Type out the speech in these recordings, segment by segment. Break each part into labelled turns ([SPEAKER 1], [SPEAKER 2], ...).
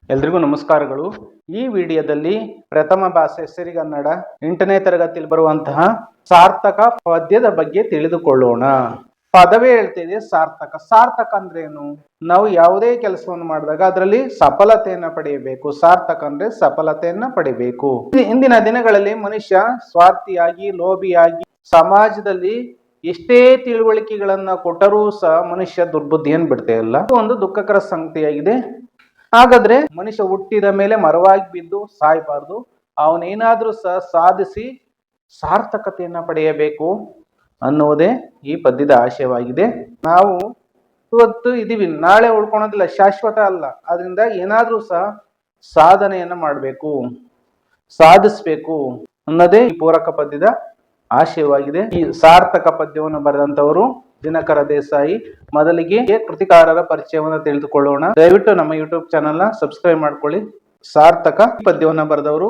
[SPEAKER 1] ಎಲ್ರಿಗೂ ನಮಸ್ಕಾರಗಳು. ಈ ವಿಡಿಯೋದಲ್ಲಿ ಪ್ರಥಮ ಭಾಷೆ ಸಿರಿಗನ್ನಡ 8ನೇ ತರಗತಿಯಲ್ಲಿ ಬರುವಂತಹ ಸಾರ್ಥಕ ಪದ್ಯದ ಬಗ್ಗೆ ತಿಳಿದುಕೊಳ್ಳೋಣ. ಪದವೇ ಹೇಳ್ತಿದೆ ಸಾರ್ಥಕ. ಸಾರ್ಥಕ ಅಂದ್ರೆ ಏನು? ನಾವು ಯಾವುದೇ ಕೆಲಸವನ್ನು ಮಾಡಿದಾಗ ಅದರಲ್ಲಿ ಸಫಲತೆಯನ್ನ ಪಡೆಯಬೇಕು. ಸಾರ್ಥಕ ಅಂದ್ರೆ ಸಫಲತೆಯನ್ನ ಪಡೆಯಬೇಕು. ಇಂದಿನ ದಿನಗಳಲ್ಲಿ ಮನುಷ್ಯ ಸ್ವಾರ್ಥಿಯಾಗಿ, ಲೋಭಿಯಾಗಿ, ಸಮಾಜದಲ್ಲಿ ಎಷ್ಟೇ ತಿಳುವಳಿಕೆಗಳನ್ನ ಕೊಟ್ಟರೂ ಸಹ ಮನುಷ್ಯ ದುರ್ಬುದ್ಧಿಯನ್ನು ಬಿಡ್ತಾ ಇಲ್ಲ. ಒಂದು ದುಃಖಕರ ಸಂಗತಿಯಾಗಿದೆ. ಹಾಗಾದ್ರೆ ಮನುಷ್ಯ ಹುಟ್ಟಿದ ಮೇಲೆ ಮರವಾಗಿ ಬಿದ್ದು ಸಾಯಬಾರ್ದು. ಅವನೇನಾದ್ರೂ ಸಹ ಸಾಧಿಸಿ ಸಾರ್ಥಕತೆಯನ್ನ ಪಡೆಯಬೇಕು ಅನ್ನುವುದೇ ಈ ಪದ್ಯದ ಆಶಯವಾಗಿದೆ. ನಾವು ಇವತ್ತು ಇದೀವಿ, ನಾಳೆ ಉಳ್ಕೊಳೋದಿಲ್ಲ, ಶಾಶ್ವತ ಅಲ್ಲ. ಆದ್ರಿಂದ ಏನಾದ್ರೂ ಸಹ ಸಾಧನೆಯನ್ನ ಮಾಡಬೇಕು, ಸಾಧಿಸ್ಬೇಕು ಅನ್ನೋದೇ ಈ ಪೂರಕ ಪದ್ಯದ ಆಶಯವಾಗಿದೆ. ಈ ಸಾರ್ಥಕ ಪದ್ಯವನ್ನು ಬರೆದಂತವರು ದಿನಕರ ದೇಸಾಯಿ. ಮೊದಲಿಗೆ ಕೃತಿಕಾರರ ಪರಿಚಯವನ್ನು ತಿಳಿದುಕೊಳ್ಳೋಣ. ದಯವಿಟ್ಟು ನಮ್ಮ ಯೂಟ್ಯೂಬ್ ಚಾನೆಲ್ ನ ಸಬ್ಸ್ಕ್ರೈಬ್ ಮಾಡ್ಕೊಳ್ಳಿ. ಸಾರ್ಥಕ ಪದ್ಯವನ್ನು ಬರೆದವರು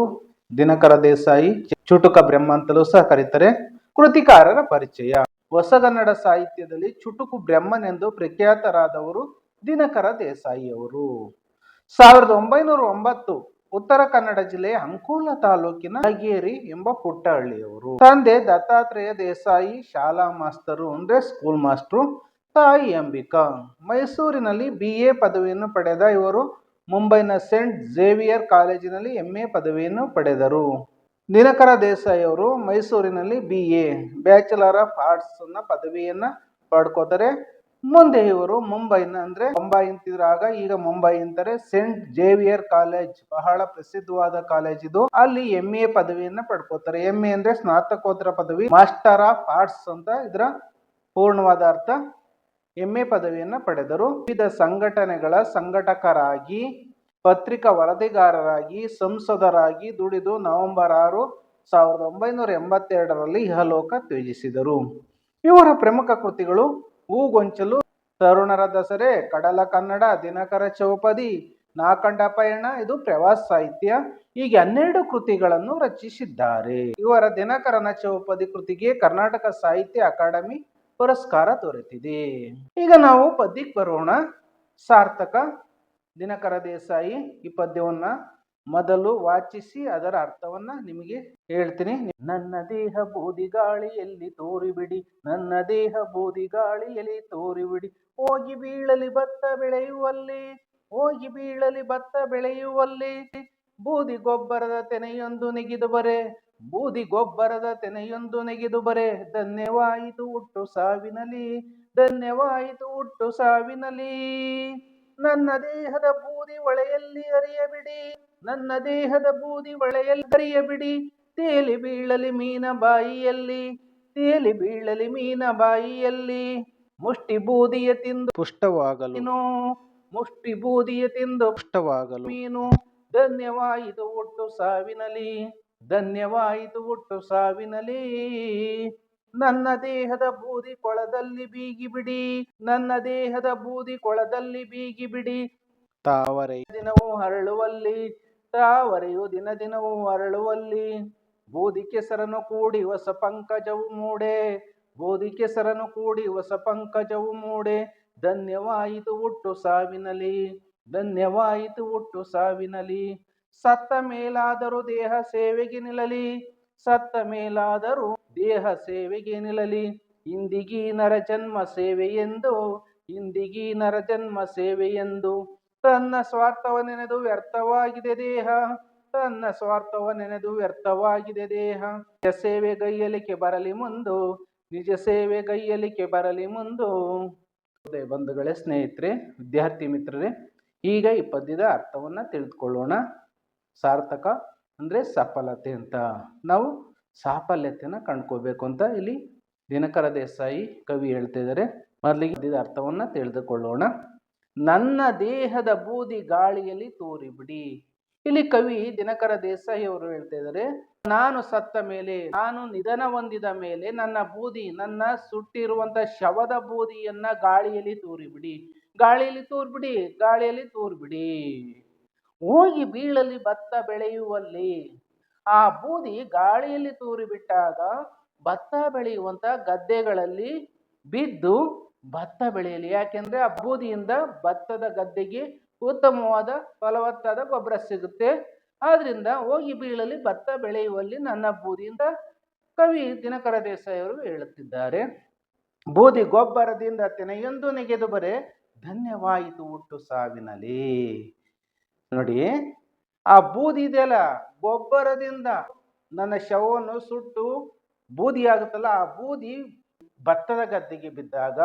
[SPEAKER 1] ದಿನಕರ ದೇಸಾಯಿ, ಚುಟುಕ ಬ್ರಹ್ಮ ಅಂತಲೂ ಸಹ ಕರೀತಾರೆ. ಕೃತಿಕಾರರ ಪರಿಚಯ. ಹೊಸಗನ್ನಡ ಸಾಹಿತ್ಯದಲ್ಲಿ ಚುಟುಕು ಬ್ರಹ್ಮನೆಂದು ಪ್ರಖ್ಯಾತರಾದವರು ದಿನಕರ ದೇಸಾಯಿ ಅವರು. 1909 ಉತ್ತರ ಕನ್ನಡ ಜಿಲ್ಲೆಯ ಅಂಕೋಲ ತಾಲೂಕಿನ ಅಗೇರಿ ಎಂಬ ಪುಟ್ಟ ಹಳ್ಳಿಯವರು. ತಂದೆ ದತ್ತಾತ್ರೇಯ ದೇಸಾಯಿ ಶಾಲಾ ಮಾಸ್ತರು, ಅಂದ್ರೆ ಸ್ಕೂಲ್ ಮಾಸ್ಟ್ರು. ತಾಯಿ ಅಂಬಿಕಾ. ಮೈಸೂರಿನಲ್ಲಿ BA ಪದವಿಯನ್ನು ಪಡೆದ ಇವರು ಮುಂಬೈನ ಸೇಂಟ್ ಝೇವಿಯರ್ ಕಾಲೇಜಿನಲ್ಲಿ MA ಪದವಿಯನ್ನು ಪಡೆದರು. ದಿನಕರ ದೇಸಾಯಿ ಅವರು ಮೈಸೂರಿನಲ್ಲಿ BA ಬ್ಯಾಚುಲರ್ ಆಫ್ ಆರ್ಟ್ಸ್ ಪದವಿಯನ್ನ ಪಡ್ಕೋತಾರೆ. ಮುಂದೆ ಇವರು ಮುಂಬೈನ, ಅಂದ್ರೆ ಬೊಂಬೈ ಅಂತಿದ್ರಾಗ ಈಗ ಮುಂಬೈ ಅಂತಾರೆ, ಸೇಂಟ್ ಝೇವಿಯರ್ ಕಾಲೇಜ್ ಬಹಳ ಪ್ರಸಿದ್ಧವಾದ ಕಾಲೇಜ್ ಇದು. ಅಲ್ಲಿ MA ಪದವಿಯನ್ನ ಪಡ್ಕೋತಾರೆ. MA ಅಂದ್ರೆ ಸ್ನಾತಕೋತ್ತರ ಪದವಿ. ಮಾಸ್ಟರ್ ಆಫ್ ಆರ್ಟ್ಸ್ ಅಂತ ಇದರ ಪೂರ್ಣವಾದ ಅರ್ಥ. MA ಪದವಿಯನ್ನ ಪಡೆದರು. ವಿವಿಧ ಸಂಘಟನೆಗಳ ಸಂಘಟಕರಾಗಿ, ಪತ್ರಿಕಾ ವರದಿಗಾರರಾಗಿ, ಸಂಸದರಾಗಿ ದುಡಿದು ನವೆಂಬರ್ 6, 1982ರಲ್ಲಿ ಇಹಲೋಕ ತ್ಯಜಿಸಿದರು. ಇವರ ಪ್ರಮುಖ ಕೃತಿಗಳು ಹೂಗೊಂಚಲು, ತರುಣರ ದಸರೆ, ಕಡಲ ಕನ್ನಡ, ದಿನಕರ ಚೌಪದಿ, ನಾಕಂಡ ಪಯಣ, ಇದು ಪ್ರವಾಸ ಸಾಹಿತ್ಯ. ಹೀಗೆ 12 ಕೃತಿಗಳನ್ನು ರಚಿಸಿದ್ದಾರೆ. ಇವರ ದಿನಕರನ ಚೌಪದಿ ಕೃತಿಗೆ ಕರ್ನಾಟಕ ಸಾಹಿತ್ಯ ಅಕಾಡೆಮಿ ಪುರಸ್ಕಾರ ದೊರೆತಿದೆ. ಈಗ ನಾವು ಪದ್ಯಕ್ಕೆ ಬರೋಣ. ಸಾರ್ಥಕ, ದಿನಕರ ದೇಸಾಯಿ. ಈ ಪದ್ಯವನ್ನ ಮೊದಲು ವಾಚಿಸಿ ಅದರ ಅರ್ಥವನ್ನ ನಿಮಗೆ ಹೇಳ್ತೀನಿ. ನನ್ನ ದೇಹ ಬೂದಿ ಗಾಳಿಯಲ್ಲಿ ತೋರಿಬಿಡಿ, ನನ್ನ ದೇಹ ಬೂದಿ ಗಾಳಿಯಲ್ಲಿ ತೋರಿಬಿಡಿ, ಹೋಗಿ ಬೀಳಲಿ ಭತ್ತ ಬೆಳೆಯುವಲ್ಲಿ, ಹೋಗಿ ಬೀಳಲಿ ಭತ್ತ ಬೆಳೆಯುವಲ್ಲಿ, ಬೂದಿ ಗೊಬ್ಬರದ ತೆನೆಯೊಂದು ನೆಗೆದು ಬರೆ, ಬೂದಿ ಗೊಬ್ಬರದ ತೆನೆಯೊಂದು ನೆಗೆದು ಬರೆ, ಧನ್ಯವಾಯಿತು ಹುಟ್ಟು ಸಾವಿನಲಿ, ಧನ್ಯವಾಯಿತು ಹುಟ್ಟು ಸಾವಿನಲಿ, ನನ್ನ ದೇಹದ ಬೂದಿ ಹೊಳೆಯಲ್ಲಿ ಹರಿಯಬಿಡಿ, ನನ್ನ ದೇಹದ ಬೂದಿ ಹೊಳೆಯಲ್ಲಿ ಹರಿಯಬಿಡಿ, ತೇಲಿ ಬೀಳಲಿ ಮೀನ ಬಾಯಿಯಲ್ಲಿ, ತೇಲಿ ಬೀಳಲಿ ಮೀನ ಬಾಯಿಯಲ್ಲಿ, ಮುಷ್ಟಿ ಬೂದಿಯ ತಿಂದು ಪುಷ್ಟವಾಗಲು, ಮುಷ್ಟಿ ಬೂದಿಯ ತಿಂದು ಪುಷ್ಟವಾಗಲು ಮೀನು, ಧನ್ಯವಾಯಿತು ಹುಟ್ಟು ಸಾವಿನಲಿ, ಧನ್ಯವಾಯಿತು ಹುಟ್ಟು ಸಾವಿನಲಿ, ನನ್ನ ದೇಹದ ಬೂದಿ ಕೊಳದಲ್ಲಿ ಬೀಗಿ ಬಿಡಿ, ನನ್ನ ದೇಹದ ಬೂದಿ ಕೊಳದಲ್ಲಿ ಬೀಗಿ ಬಿಡಿ, ತಾವರೆ ದಿನವೂ ಹರಳುವಲ್ಲಿ, ತಾವರೆಯು ದಿನ ದಿನವೂ ಹರಳುವಲ್ಲಿ, ಬೂದಿ ಕೆಸರನ್ನು ಕೂಡಿ ಹೊಸ ಪಂಕಜವು ಮೂಡೆ, ಬೂದಿ ಕೆಸರನ್ನು ಕೂಡಿ ಹೊಸ ಪಂಕಜವು ಮೂಡೆ, ಧನ್ಯವಾಯಿತು ಹುಟ್ಟು ಸಾವಿನಲಿ, ಧನ್ಯವಾಯಿತು ಹುಟ್ಟು ಸಾವಿನಲಿ, ಸತ್ತ ಮೇಲಾದರೂ ದೇಹ ಸೇವೆಗೆ ನಿಲ್ಲಲಿ, ಸತ್ತ ಮೇಲಾದರೂ ದೇಹ ಸೇವೆಗೆ ನಿಲ್ಲಲಿ, ಇಂದಿಗೀ ನರ ಜನ್ಮ ಸೇವೆಯೆಂದು, ಇಂದಿಗೀ ನರ ಜನ್ಮ ಸೇವೆಯೆಂದು, ತನ್ನ ಸ್ವಾರ್ಥವ ನೆನೆದು ವ್ಯರ್ಥವಾಗಿದೆ ದೇಹ, ತನ್ನ ಸ್ವಾರ್ಥವ ನೆನೆದು ವ್ಯರ್ಥವಾಗಿದೆ ದೇಹ, ನಿಜ ಸೇವೆಗೈಯಲಿಕ್ಕೆ ಬರಲಿ ಮುಂದು, ನಿಜ ಸೇವೆಗೈಯಲಿಕ್ಕೆ ಬರಲಿ ಮುಂದು. ಬಂಧುಗಳೇ, ಸ್ನೇಹಿತರೆ, ವಿದ್ಯಾರ್ಥಿ ಮಿತ್ರರೇ, ಈಗ ಈ ಪದ್ಯದ ಅರ್ಥವನ್ನ ತಿಳಿದುಕೊಳ್ಳೋಣ. ಸಾರ್ಥಕ ಅಂದ್ರೆ ಸಫಲತೆ ಅಂತ. ನಾವು ಸಾಫಲ್ಯತೆಯನ್ನ ಕಂಡ್ಕೋಬೇಕು ಅಂತ ಇಲ್ಲಿ ದಿನಕರ ದೇಸಾಯಿ ಕವಿ ಹೇಳ್ತಾ ಇದ್ದಾರೆ. ಮೊದಲಿಗೆ ಪದ್ಯದ ಅರ್ಥವನ್ನ ತಿಳಿದುಕೊಳ್ಳೋಣ. ನನ್ನ ದೇಹದ ಬೂದಿ ಗಾಳಿಯಲ್ಲಿ ತೋರಿಬಿಡಿ. ಇಲ್ಲಿ ಕವಿ ದಿನಕರ ದೇಸಾಯಿ ಅವರು ಹೇಳ್ತಾ ಇದ್ದಾರೆ, ನಾನು ಸತ್ತ ಮೇಲೆ, ನಾನು ನಿಧನ ಹೊಂದಿದ ಮೇಲೆ ನನ್ನ ಬೂದಿ, ನನ್ನ ಸುಟ್ಟಿರುವಂತ ಶವದ ಬೂದಿಯನ್ನ ಗಾಳಿಯಲ್ಲಿ ತೂರಿಬಿಡಿ, ಗಾಳಿಯಲ್ಲಿ ತೂರ್ಬಿಡಿ, ಗಾಳಿಯಲ್ಲಿ ತೂರ್ಬಿಡಿ, ಹೋಗಿ ಬೀಳಲಿ ಭತ್ತ ಬೆಳೆಯುವಲ್ಲಿ. ಆ ಬೂದಿ ಗಾಳಿಯಲ್ಲಿ ತೂರಿಬಿಟ್ಟಾಗ ಭತ್ತ ಬೆಳೆಯುವಂತ ಗದ್ದೆಗಳಲ್ಲಿ ಬಿದ್ದು ಭತ್ತ ಬೆಳೆಯಲಿ. ಯಾಕೆಂದ್ರೆ ಆ ಬೂದಿಯಿಂದ ಭತ್ತದ ಗದ್ದೆಗೆ ಉತ್ತಮವಾದ ಫಲವತ್ತಾದ ಗೊಬ್ಬರ ಸಿಗುತ್ತೆ. ಆದ್ರಿಂದ ಹೋಗಿ ಬೀಳಲಿ ಭತ್ತ ಬೆಳೆಯುವಲ್ಲಿ ನನ್ನ ಬೂದಿಯಿಂದ ಕವಿ ದಿನಕರ ದೇಸಾಯಿ ಅವರು ಹೇಳುತ್ತಿದ್ದಾರೆ. ಬೂದಿ ಗೊಬ್ಬರದಿಂದ ತೆನೆಯೊಂದು ನೆಗೆದು ಬರೆ ಧನ್ಯವಾಯಿತು ಹುಟ್ಟು ಸಾವಿನಲ್ಲಿ. ನೋಡಿ, ಆ ಬೂದಿ ಇದೆಯಲ್ಲ, ಗೊಬ್ಬರದಿಂದ ನನ್ನ ಶವವನ್ನು ಸುಟ್ಟು ಬೂದಿ ಆಗುತ್ತಲ್ಲ, ಆ ಬೂದಿ ಭತ್ತದ ಗದ್ದೆಗೆ ಬಿದ್ದಾಗ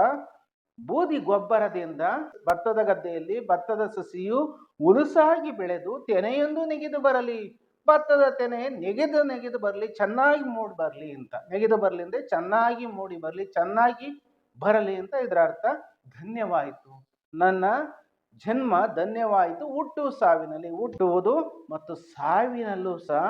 [SPEAKER 1] ಬೂದಿ ಗೊಬ್ಬರದಿಂದ ಭತ್ತದ ಗದ್ದೆಯಲ್ಲಿ ಭತ್ತದ ಸಸಿಯು ಉಲುಸಾಗಿ ಬೆಳೆದು ತೆನೆಯೊಂದು ನೆಗೆದು ಬರಲಿ, ಭತ್ತದ ತೆನೆ ನೆಗೆದು ಬರಲಿ, ಚೆನ್ನಾಗಿ ಮೂಡಿ ಬರಲಿ ಅಂತ. ನೆಗೆದು ಬರಲಿ ಅಂದ್ರೆ ಚೆನ್ನಾಗಿ ಮೂಡಿ ಬರಲಿ, ಚೆನ್ನಾಗಿ ಬರಲಿ ಅಂತ ಇದರ ಅರ್ಥ. ಧನ್ಯವಾಯಿತು, ನನ್ನ ಜನ್ಮ ಧನ್ಯವಾಯಿತು ಹುಟ್ಟು ಸಾವಿನಲ್ಲಿ. ಹುಟ್ಟುವುದು ಮತ್ತು ಸಾವಿನಲ್ಲೂ ಸಹ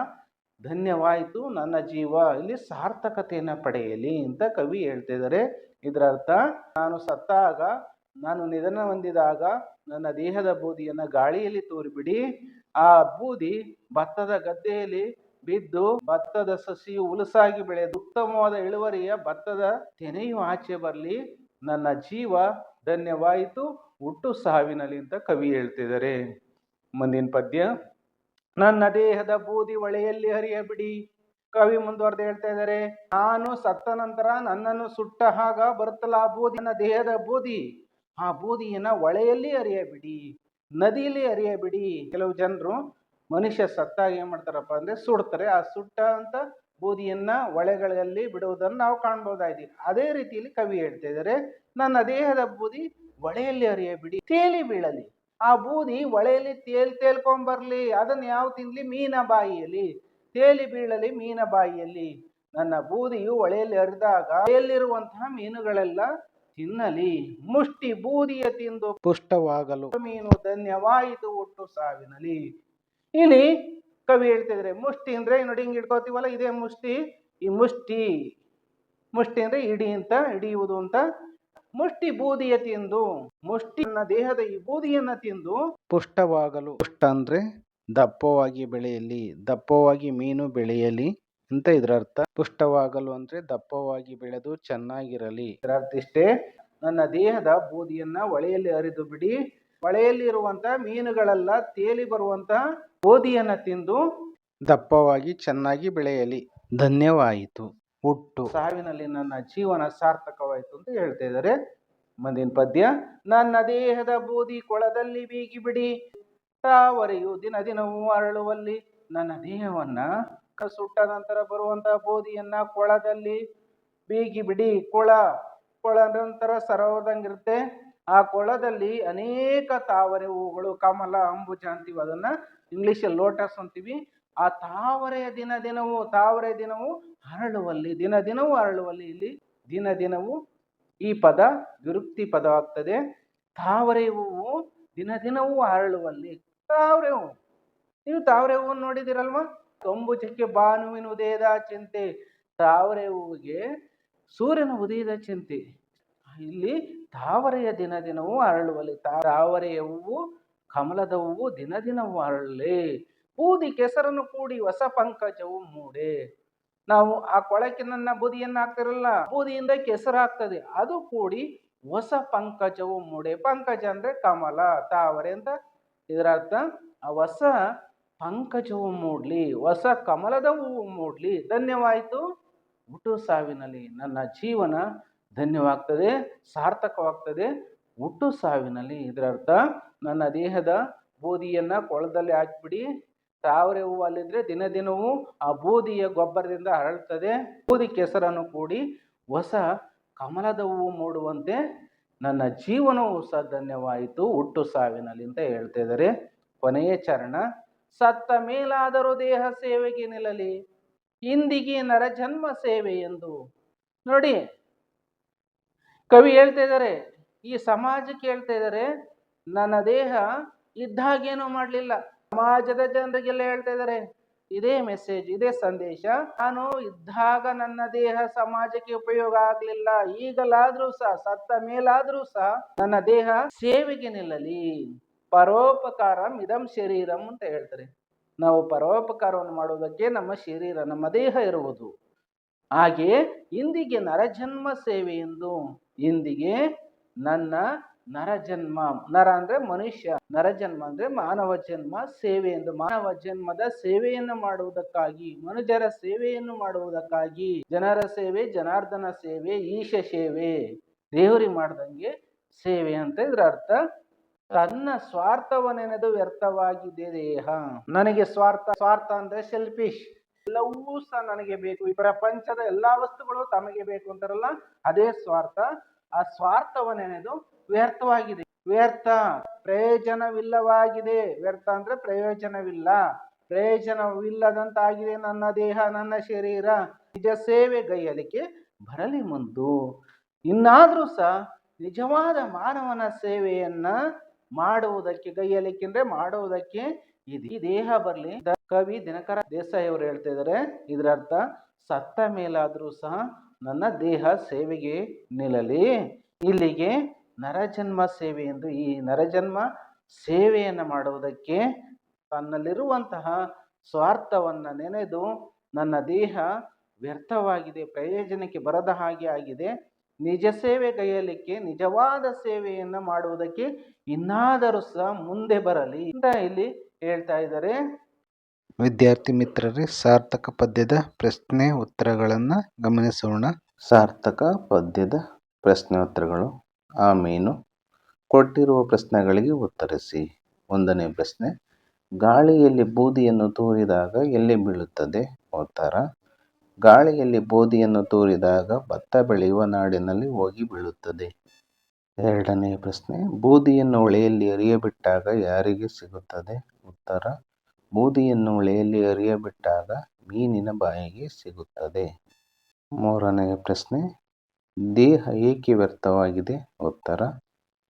[SPEAKER 1] ಧನ್ಯವಾಯಿತು ನನ್ನ ಜೀವ ಇಲ್ಲಿ ಸಾರ್ಥಕತೆಯನ್ನು ಪಡೆಯಲಿ ಅಂತ ಕವಿ ಹೇಳ್ತಿದ್ದಾರೆ. ಇದರ ಅರ್ಥ, ನಾನು ಸತ್ತಾಗ, ನಾನು ನಿಧನ ಹೊಂದಿದಾಗ ನನ್ನ ದೇಹದ ಬೂದಿಯನ್ನು ಗಾಳಿಯಲ್ಲಿ ತೂರಿಬಿಡಿ, ಆ ಬೂದಿ ಭತ್ತದ ಗದ್ದೆಯಲ್ಲಿ ಬಿದ್ದು ಭತ್ತದ ಸಸಿಯು ಉಲುಸಾಗಿ ಬೆಳೆದು ಉತ್ತಮವಾದ ಇಳುವರಿಯ ಭತ್ತದ ತೆನೆಯು ಆಚೆ ಬರಲಿ, ನನ್ನ ಜೀವ ಧನ್ಯವಾಯಿತು ಹುಟ್ಟು ಸಾವಿನಲ್ಲಿ ಅಂತ ಕವಿ ಹೇಳ್ತಿದ್ದಾರೆ. ಮುಂದಿನ ಪದ್ಯ, ನನ್ನ ದೇಹದ ಬೂದಿ ಹೊಳೆಯಲ್ಲಿ ಹರಿಯಬಿಡಿ. ಕವಿ ಮುಂದುವರೆದು ಹೇಳ್ತಾ ಇದ್ದಾರೆ, ನಾನು ಸತ್ತ ನಂತರ ನನ್ನನ್ನು ಸುಟ್ಟ ಹಾಗ ಬರುತ್ತಲ್ಲ ಆ ಬೂದಿ, ನನ್ನ ದೇಹದ ಬೂದಿ, ಆ ಬೂದಿಯನ್ನ ಹೊಳೆಯಲ್ಲಿ ಹರಿಯಬಿಡಿ, ನದಿಯಲ್ಲಿ ಹರಿಯಬಿಡಿ. ಕೆಲವು ಜನರು ಮನುಷ್ಯ ಸತ್ತಾಗ ಏನ್ ಮಾಡ್ತಾರಪ್ಪ ಅಂದ್ರೆ ಸುಡ್ತಾರೆ. ಆ ಸುಟ್ಟ ಅಂತ ಬೂದಿಯನ್ನ ಹೊಳೆಗಳಲ್ಲಿ ಬಿಡುವುದನ್ನು ನಾವು ಕಾಣ್ಬೋದಾಗಿದೆ. ಅದೇ ರೀತಿಯಲ್ಲಿ ಕವಿ ಹೇಳ್ತಾ ಇದ್ದಾರೆ, ನನ್ನ ದೇಹದ ಬೂದಿ ಹೊಳೆಯಲ್ಲಿ ಹರಿಯಬಿಡಿ, ತೇಲಿ ಬೀಳಲಿ. ಆ ಬೂದಿ ಹೊಳೆಯಲ್ಲಿ ತೇಲ್ಕೊಂಬರ್ಲಿ. ಅದನ್ನ ಯಾವ ತಿನ್ಲಿ? ಮೀನ ಬಾಯಿಯಲ್ಲಿ ತೇಲಿ ಬೀಳಲಿ, ಮೀನ ಬಾಯಿಯಲ್ಲಿ. ನನ್ನ ಬೂದಿಯು ಹೊಳೆಯಲ್ಲಿ ಹರಿದಾಗ ಹೊಳೆಯಲ್ಲಿರುವಂತಹ ಮೀನುಗಳೆಲ್ಲ ತಿನ್ನಲಿ. ಮುಷ್ಟಿ ಬೂದಿಯ ತಿಂದು ಪುಷ್ಟವಾಗಲು ಮೀನು ಧನ್ಯವಾಯಿತು ಹುಟ್ಟು ಸಾವಿನಲ್ಲಿ. ಇಲ್ಲಿ ಕವಿ ಹೇಳ್ತಿದ್ರೆ, ಮುಷ್ಟಿ ಅಂದ್ರೆ ನೋಡಿ ಹಿಂಗ್ ಇಟ್ಕೋತೀವಲ್ಲ, ಇದೇ ಮುಷ್ಟಿ. ಈ ಮುಷ್ಟಿ ಅಂದ್ರೆ ಇಡಿ ಅಂತ, ಹಿಡಿಯುವುದು ಅಂತ. ಮುಷ್ಟಿ ಬೂದಿಯ ತಿಂದು, ಮುಷ್ಟಿ ನನ್ನ ದೇಹದ ಈ ಬೂದಿಯನ್ನ ತಿಂದು ಪುಷ್ಟವಾಗಲು. ಪುಷ್ಟ ಅಂದ್ರೆ ದಪ್ಪವಾಗಿ ಬೆಳೆಯಲಿ, ದಪ್ಪವಾಗಿ ಮೀನು ಬೆಳೆಯಲಿ ಅಂತ ಇದರ ಅರ್ಥ. ಪುಷ್ಟವಾಗಲು ಅಂದ್ರೆ ದಪ್ಪವಾಗಿ ಬೆಳೆದು ಚೆನ್ನಾಗಿರಲಿ. ಇದರ ಅರ್ಥ ಇಷ್ಟೇ, ನನ್ನ ದೇಹದ ಬೂದಿಯನ್ನ ಹೊಳೆಯಲ್ಲಿ ಹರಿದು ಬಿಡಿ, ಹೊಳೆಯಲ್ಲಿ ಇರುವಂತಹ ಮೀನುಗಳೆಲ್ಲ ತೇಲಿ ಬರುವಂತಹ ಬೂದಿಯನ್ನ ತಿಂದು ದಪ್ಪವಾಗಿ ಚೆನ್ನಾಗಿ ಬೆಳೆಯಲಿ, ಧನ್ಯವಾಯಿತು ಹುಟ್ಟು ಸಾವಿನಲ್ಲಿ ನನ್ನ ಜೀವನ ಸಾರ್ಥಕವಾಯಿತು ಅಂತ ಹೇಳ್ತಾ ಇದ್ದಾರೆ. ಮುಂದಿನ ಪದ್ಯ, ನನ್ನ ದೇಹದ ಬೂದಿ ಕೊಳದಲ್ಲಿ ಬೀಗಿ ಬಿಡಿ, ತಾವರೆಯು ದಿನ ದಿನವೂ ಅರಳುವಲ್ಲಿ. ನನ್ನ ದೇಹವನ್ನ ಸುಟ್ಟ ನಂತರ ಬರುವಂತಹ ಬೂದಿಯನ್ನ ಕೊಳದಲ್ಲಿ ಬೀಗಿ ಬಿಡಿ. ಕೊಳ ನಂತರ ಸರೋದಂಗಿರುತ್ತೆ. ಆ ಕೊಳದಲ್ಲಿ ಅನೇಕ ತಾವರೆ ಹೂಗಳು, ಕಮಲ, ಅಂಬುಜ ಅಂತೀವಿ, ಅದನ್ನ ಇಂಗ್ಲಿಷಲ್ಲಿ ಲೋಟಸ್ ಅಂತೀವಿ. ಆ ತಾವರೆಯ ತಾವರೆ ದಿನವೂ ಅರಳುವಲ್ಲಿ, ದಿನ ದಿನವೂ ಅರಳುವಲ್ಲಿ. ಇಲ್ಲಿ ದಿನ ದಿನವೂ ಈ ಪದ ವಿರುಕ್ತಿ ಪದ ಆಗ್ತದೆ. ತಾವರೆ ಹೂವು ದಿನ ದಿನವೂ ಅರಳುವಲ್ಲಿ. ತಾವರೆ ಹೂವು, ನೀವು ತಾವರೆ ಹೂವನ್ನು ನೋಡಿದಿರಲ್ವಾ? ಅಂಬುಜಕ್ಕೆ ಭಾನುವಿನ ಉದಯದ ಚಿಂತೆ, ತಾವರೆ ಹೂವಿಗೆ ಸೂರ್ಯನ ಉದಯದ ಚಿಂತೆ. ಇಲ್ಲಿ ತಾವರೆಯ ದಿನ ದಿನವೂ ಅರಳುವಲ್ಲಿ. ತಾವರೆಯ ಹೂವು, ಕಮಲದ ಹೂವು ದಿನ ದಿನವೂ ಅರಳಲಿ. ಬೂದಿ ಕೆಸರನ್ನು ಕೂಡಿ ಹೊಸ ಪಂಕಜವು ಮೂಡೆ. ನಾವು ಆ ಕೊಳಕ್ಕೆ ನನ್ನ ಬೂದಿಯನ್ನ ಹಾಕ್ತಿರಲ್ಲ, ಬೂದಿಯಿಂದ ಕೆಸರು ಆಗ್ತದೆ, ಅದು ಕೂಡಿ ಹೊಸ ಪಂಕಜವು ಮೂಡೆ. ಪಂಕಜ ಅಂದ್ರೆ ಕಮಲ, ತಾವರೆ ಅಂತ ಇದರ ಅರ್ಥ. ಆ ಹೊಸ ಪಂಕಜವು ಮೂಡ್ಲಿ, ಹೊಸ ಕಮಲದ ಹೂವು ಮೂಡ್ಲಿ, ಧನ್ಯವಾಯಿತು ಹುಟ್ಟು ಸಾವಿನಲ್ಲಿ. ನನ್ನ ಜೀವನ ಧನ್ಯವಾಗ್ತದೆ, ಸಾರ್ಥಕವಾಗ್ತದೆ ಹುಟ್ಟು ಸಾವಿನಲ್ಲಿ. ಇದರ ಅರ್ಥ, ನನ್ನ ದೇಹದ ಬೂದಿಯನ್ನ ಕೊಳದಲ್ಲಿ ಹಾಕಿಬಿಡಿ. ತಾವರೆ ಹೂವು ಅಲ್ಲಿದ್ರೆ ದಿನ ದಿನವೂ ಆ ಬೂದಿಯ ಗೊಬ್ಬರದಿಂದ ಹರಳ್ತದೆ. ಬೂದಿ ಕೆಸರನ್ನು ಕೂಡಿ ಹೊಸ ಕಮಲದ ಹೂವು ಮೂಡುವಂತೆ ನನ್ನ ಜೀವನವು ಸಹ ಧನ್ಯವಾಯಿತು ಹುಟ್ಟು ಸಾವಿನಲ್ಲಿ ಅಂತ ಹೇಳ್ತಾ ಇದ್ದಾರೆ. ಕೊನೆಯ ಚರಣ, ಸತ್ತ ಮೇಲಾದರೂ ದೇಹ ಸೇವೆಗೆ ನಿಲ್ಲಲಿ, ಇಂದಿಗೆ ನರಜನ್ಮ ಸೇವೆ ಎಂದು. ನೋಡಿ, ಕವಿ ಹೇಳ್ತಾ ಇದ್ದಾರೆ, ಈ ಸಮಾಜಕ್ಕೆ ಹೇಳ್ತಾ ಇದ್ದಾರೆ, ನನ್ನ ದೇಹ ಇದ್ದಾಗೇನೂ ಮಾಡಲಿಲ್ಲ. ಸಮಾಜದ ಜನರಿಗೆಲ್ಲ ಹೇಳ್ತಾ ಇದ್ದಾರೆ ಇದೇ ಮೆಸೇಜ್, ಇದೇ ಸಂದೇಶ. ನಾನು ಇದ್ದಾಗ ನನ್ನ ದೇಹ ಸಮಾಜಕ್ಕೆ ಉಪಯೋಗ ಆಗ್ಲಿಲ್ಲ, ಈಗಲಾದ್ರೂ ಸಹ, ಸತ್ತ ಮೇಲಾದ್ರೂ ಸಹ ನನ್ನ ದೇಹ ಸೇವೆಗೆ ನಿಲ್ಲಲಿ. ಪರೋಪಕಾರಂ ಇದಂ ಶರೀರಂ ಅಂತ ಹೇಳ್ತಾರೆ. ನಾವು ಪರೋಪಕಾರವನ್ನು ಮಾಡುವುದಕ್ಕೆ ನಮ್ಮ ಶರೀರ, ನಮ್ಮ ದೇಹ ಇರುವುದು. ಹಾಗೆ ಇಂದಿಗೆ ನರಜನ್ಮ ಸೇವೆ ಎಂದು, ಇಂದಿಗೆ ನನ್ನ ನರಜನ್ಮ. ನರ ಅಂದ್ರೆ ಮನುಷ್ಯ, ನರಜನ್ಮ ಅಂದ್ರೆ ಮಾನವ ಜನ್ಮ, ಸೇವೆ ಎಂದು ಮಾನವ ಜನ್ಮದ ಸೇವೆಯನ್ನು ಮಾಡುವುದಕ್ಕಾಗಿ, ಮನುಜರ ಸೇವೆಯನ್ನು ಮಾಡುವುದಕ್ಕಾಗಿ, ಜನರ ಸೇವೆ, ಜನಾರ್ದನ ಸೇವೆ, ಈಶ ಸೇವೆ, ದೇವರಿಗೆ ಮಾಡ್ದಂಗೆ ಸೇವೆ ಅಂತ ಇದ್ರ ಅರ್ಥ. ತನ್ನ ಸ್ವಾರ್ಥವನೆನೆದು ವ್ಯರ್ಥವಾಗಿದೆ ದೇಹ. ನನಗೆ ಸ್ವಾರ್ಥ, ಸ್ವಾರ್ಥ ಅಂದ್ರೆ ಸೆಲ್ಫಿಶ್, ಎಲ್ಲವೂ ಸಹ ನನಗೆ ಬೇಕು, ಈ ಪ್ರಪಂಚದ ಎಲ್ಲಾ ವಸ್ತುಗಳು ತಮಗೆ ಬೇಕು ಅಂತಾರಲ್ಲ, ಅದೇ ಸ್ವಾರ್ಥ. ಆ ಸ್ವಾರ್ಥವನೆನೆದು ವ್ಯರ್ಥವಾಗಿದೆ. ವ್ಯರ್ಥ, ಪ್ರಯೋಜನವಿಲ್ಲವಾಗಿದೆ. ವ್ಯರ್ಥ ಅಂದ್ರೆ ಪ್ರಯೋಜನವಿಲ್ಲ, ಪ್ರಯೋಜನವಿಲ್ಲದಂತಾಗಿದೆ ನನ್ನ ದೇಹ, ನನ್ನ ಶರೀರ. ನಿಜ ಸೇವೆಗೈಯಲಿಕ್ಕೆ ಬರಲಿ ಮುಂದು. ಇನ್ನಾದ್ರೂ ಸಹ ನಿಜವಾದ ಮಾನವನ ಸೇವೆಯನ್ನ ಮಾಡುವುದಕ್ಕೆ, ಗೈಯಲಿಕ್ಕೆ ಅಂದ್ರೆ ಮಾಡುವುದಕ್ಕೆ ಈ ದೇಹ ಬರಲಿ. ಕವಿ ದಿನಕರ ದೇಸಾಯಿ ಅವರು ಹೇಳ್ತಾ ಇದ್ದಾರೆ, ಇದರ ಅರ್ಥ ಸತ್ತ ಮೇಲಾದ್ರೂ ಸಹ ನನ್ನ ದೇಹ ಸೇವೆಗೆ ನಿಲ್ಲಲಿ. ಇಲ್ಲಿಗೆ ನರಜನ್ಮ ಸೇವೆ ಎಂದು, ಈ ನರಜನ್ಮ ಸೇವೆಯನ್ನು ಮಾಡುವುದಕ್ಕೆ ತನ್ನಲ್ಲಿರುವಂತಹ ಸ್ವಾರ್ಥವನ್ನ ನೆನೆದು ನನ್ನ ದೇಹ ವ್ಯರ್ಥವಾಗಿದೆ, ಪ್ರಯೋಜನಕ್ಕೆ ಬರದ ಹಾಗೆ ಆಗಿದೆ, ನಿಜ ಸೇವೆಗೈಯಲಿಕ್ಕೆ, ನಿಜವಾದ ಸೇವೆಯನ್ನು ಮಾಡುವುದಕ್ಕೆ ಇನ್ನಾದರೂ ಸಹ ಮುಂದೆ ಬರಲಿ ಅಂತ ಇಲ್ಲಿ ಹೇಳ್ತಾ ಇದ್ದಾರೆ.
[SPEAKER 2] ವಿದ್ಯಾರ್ಥಿ ಮಿತ್ರರೇ, ಸಾರ್ಥಕ ಪದ್ಯದ ಪ್ರಶ್ನೆ ಉತ್ತರಗಳನ್ನು ಗಮನಿಸೋಣ. ಸಾರ್ಥಕ ಪದ್ಯದ ಪ್ರಶ್ನೆ ಉತ್ತರಗಳು. ಆಮೇನು. ಕೊಟ್ಟಿರುವ ಪ್ರಶ್ನೆಗಳಿಗೆ ಉತ್ತರಿಸಿ. 1ನೇ ಪ್ರಶ್ನೆ, ಗಾಳಿಯಲ್ಲಿ ಬೂದಿಯನ್ನು ತೂರಿದಾಗ ಎಲ್ಲಿ ಬೀಳುತ್ತದೆ? ಉತ್ತರ, ಗಾಳಿಯಲ್ಲಿ ಬೂದಿಯನ್ನು ತೂರಿದಾಗ ಭತ್ತ ಬೆಳೆಯುವ ನಾಡಿನಲ್ಲಿ ಹೋಗಿ ಬೀಳುತ್ತದೆ. 2ನೇ ಪ್ರಶ್ನೆ, ಬೂದಿಯನ್ನು ಹೊಳೆಯಲ್ಲಿ ಎರಿಯಬಿಟ್ಟಾಗ ಯಾರಿಗೆ ಸಿಗುತ್ತದೆ? ಉತ್ತರ, ಬೂದಿಯನ್ನು ಹೊಳೆಯಲ್ಲಿ ಎರಿಯಬಿಟ್ಟಾಗ ಮೀನಿನ ಬಾಯಿಗೆ ಸಿಗುತ್ತದೆ. 3ನೇ ಪ್ರಶ್ನೆ, ದೇಹ ಏಕೆ ವ್ಯರ್ಥವಾಗಿದೆ? ಉತ್ತರ,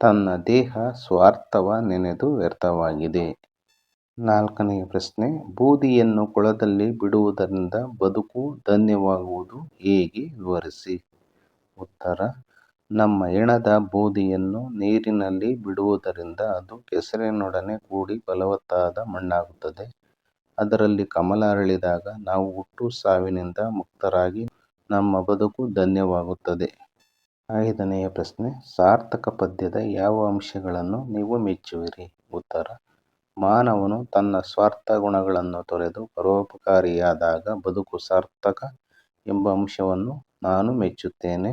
[SPEAKER 2] ತನ್ನ ದೇಹ ಸ್ವಾರ್ಥವ ನೆನೆದು ವ್ಯರ್ಥವಾಗಿದೆ. 4ನೇ ಪ್ರಶ್ನೆ, ಬೂದಿಯನ್ನು ಕೊಳದಲ್ಲಿ ಬಿಡುವುದರಿಂದ ಬದುಕು ಧನ್ಯವಾಗುವುದು ಹೇಗೆ? ವಿವರಿಸಿ. ಉತ್ತರ, ನಮ್ಮ ಹೆಣದ ಬೂದಿಯನ್ನು ನೀರಿನಲ್ಲಿ ಬಿಡುವುದರಿಂದ ಅದು ಕೆಸರಿನೊಡನೆ ಕೂಡಿ ಫಲವತ್ತಾದ ಮಣ್ಣಾಗುತ್ತದೆ. ಅದರಲ್ಲಿ ಕಮಲ ಅರಳಿದಾಗ ನಾವು ಹುಟ್ಟು ಸಾವಿನಿಂದ ಮುಕ್ತರಾಗಿ ನಮ್ಮ ಬದುಕು ಧನ್ಯವಾಗುತ್ತದೆ. 5ನೇ ಪ್ರಶ್ನೆ, ಸಾರ್ಥಕ ಪದ್ಯದ ಯಾವ ಅಂಶಗಳನ್ನು ನೀವು ಮೆಚ್ಚುವಿರಿ? ಉತ್ತರ, ಮಾನವನು ತನ್ನ ಸ್ವಾರ್ಥ ಗುಣಗಳನ್ನು ತೊರೆದು ಪರೋಪಕಾರಿಯಾದಾಗ ಬದುಕು ಸಾರ್ಥಕ ಎಂಬ ಅಂಶವನ್ನು ನಾನು ಮೆಚ್ಚುತ್ತೇನೆ.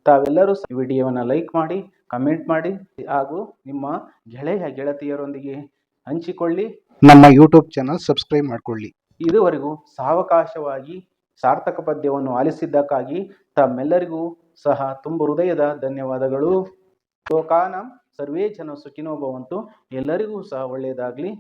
[SPEAKER 1] ತಾವೆಲ್ಲರೂ ಈ ವಿಡಿಯೋವನ್ನು ಲೈಕ್ ಮಾಡಿ, ಕಮೆಂಟ್ ಮಾಡಿ ಹಾಗೂ ನಿಮ್ಮ ಗೆಳೆಯ ಗೆಳತಿಯರೊಂದಿಗೆ ಹಂಚಿಕೊಳ್ಳಿ.
[SPEAKER 2] ನಮ್ಮ ಯೂಟ್ಯೂಬ್ ಚಾನಲ್ ಸಬ್ಸ್ಕ್ರೈಬ್ ಮಾಡಿಕೊಳ್ಳಿ.
[SPEAKER 1] ಇದುವರೆಗೂ ಸಾವಕಾಶವಾಗಿ ಸಾರ್ಥಕ ಪದ್ಯವನ್ನು ಆಲಿಸಿದ್ದಕ್ಕಾಗಿ ತಮ್ಮೆಲ್ಲರಿಗೂ ಸಹ ತುಂಬ ಹೃದಯದ ಧನ್ಯವಾದಗಳು. ಲೋಕಾನಾಂ ಸರ್ವೇ ಜನ ಸುಖಿನೋ ಭವಂತು. ಎಲ್ಲರಿಗೂ ಸಹ ಒಳ್ಳೆಯದಾಗಲಿ.